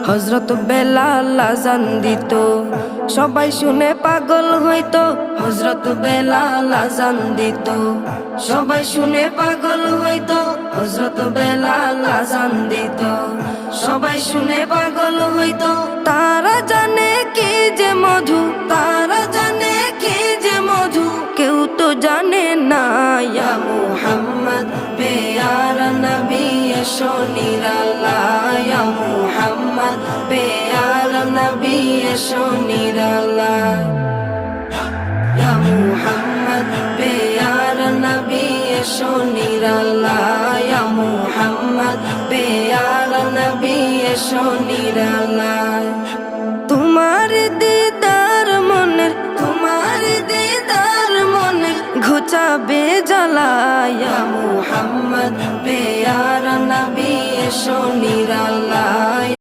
হযরত বেলাল আযান দিত, সবাই শুনে পাগল হইতো। হযরত বেলাল আযান দিত, সবাই শুনে পাগল হইতো। হযরত বেলাল আযান দিত, সবাই শুনে পাগল হইতো। তারা জানে কি যে মধু, তারা জানে কি যে মধু, কেউ তো জানে না। ইয়া মুহাম্মদ পেয়ারা নবী এসো নিরালায়, ইয়া মুহাম্মদ পেয়ারা নবী এসো নিরালায়, ইয়া মুহাম্মদ পেয়ারা নবী এসো নিরালায়, ইয়া মুহাম্মদ পেয়ারা নবী এসো নিরালায়। তোমার দিদার মনের, তোমার দিদার মনের ঘুচাবে জ্বালা। ইয়া মুহাম্মদ পেয়ারা নবী এসো নিরালায়।